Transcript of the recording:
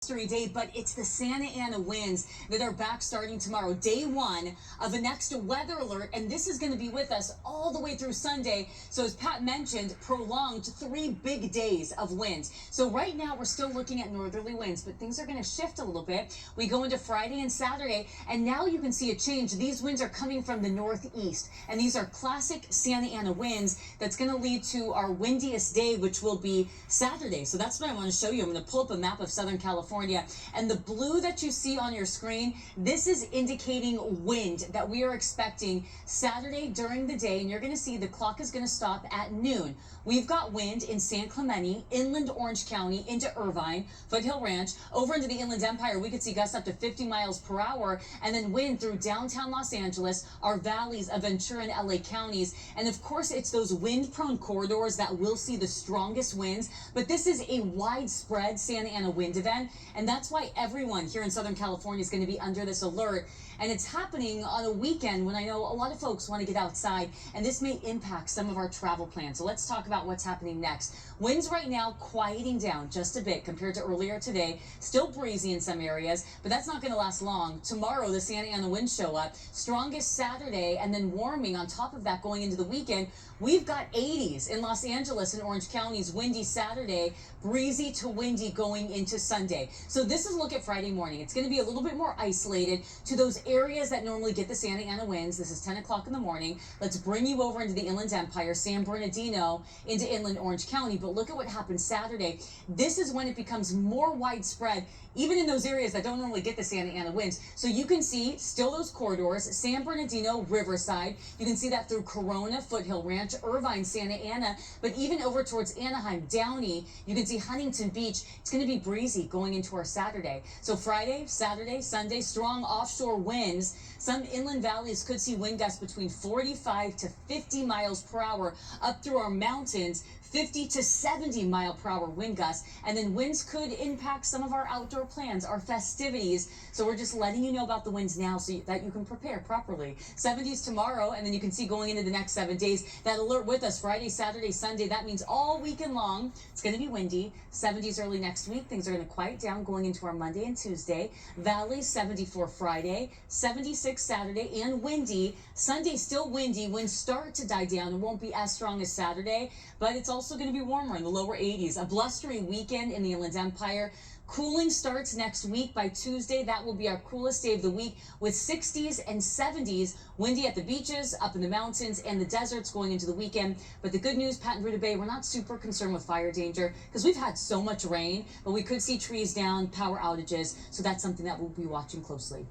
Day, but it's the Santa Ana winds that are back starting tomorrow, day one of a next weather alert, and this is going to be with us all the way through Sunday. So as Pat mentioned, prolonged 3 big days of winds. So right now we're still looking at northerly winds, but things are going to shift a little bit. We go into Friday and Saturday, and now you can see a change. These winds are coming from the northeast, and these are classic Santa Ana winds. That's going to lead to our windiest day, which will be Saturday. So that's what I want to show you. I'm going to pull up a map of Southern California. And the blue that you see on your screen, this is indicating wind that we are expecting Saturday during the day. And you're going to see the clock is going to stop at noon. We've got wind in San Clemente, inland Orange County, into Irvine, Foothill Ranch, over into the Inland Empire. We could see gusts up to 50 miles per hour, and then wind through downtown Los Angeles, our valleys of Ventura and LA counties. And of course, it's those wind-prone corridors that will see the strongest winds. But this is a widespread Santa Ana wind event, and that's why everyone here in Southern California is going to be under this alert. And it's happening on a weekend when I know a lot of folks want to get outside, and this may impact some of our travel plans. So let's talk about what's happening next. Winds right now quieting down just a bit compared to earlier today. Still breezy in some areas, but that's not going to last long. Tomorrow, the Santa Ana winds show up. Strongest Saturday, and then warming on top of that going into the weekend. We've got 80s in Los Angeles and Orange counties, windy Saturday, breezy to windy going into Sunday. So this is a look at Friday morning. It's going to be a little bit more isolated to those areas that normally get the Santa Ana winds. This is 10 o'clock in the morning. Let's bring you over into the Inland Empire, San Bernardino, into inland Orange County. But look at what happens Saturday. This is when it becomes more widespread, even in those areas that don't normally get the Santa Ana winds. So you can see still those corridors, San Bernardino, Riverside. You can see that through Corona, Foothill Ranch, Irvine, Santa Ana, but even over towards Anaheim, Downey, you can see Huntington Beach. It's going to be breezy going into our Saturday. So Friday, Saturday, Sunday, strong offshore winds. Some inland valleys could see wind gusts between 45 to 50 miles per hour up through our mountains. 50 to 70 mile per hour wind gusts, and then winds could impact some of our outdoor plans, our festivities. So we're just letting you know about the winds now so that you can prepare properly. 70s tomorrow, and then you can see going into the next 7 days. That alert with us Friday, Saturday, Sunday. That means all weekend long it's going to be windy. 70s early next week. Things are going to quiet down going into our Monday and Tuesday. Valleys 74 Friday, 76 Saturday, and windy. Sunday still windy. Winds start to die down. It won't be as strong as Saturday, but it's also going to be warmer in the lower 80s. A blustery weekend in the Inland Empire. Cooling starts next week by Tuesday. That will be our coolest day of the week with 60s and 70s. Windy at the beaches, up in the mountains, and the deserts going into the weekend. But the good news, Pat and Ruta Bay, we're not super concerned with fire danger because we've had so much rain, but we could see trees down, power outages. So that's something that we'll be watching closely.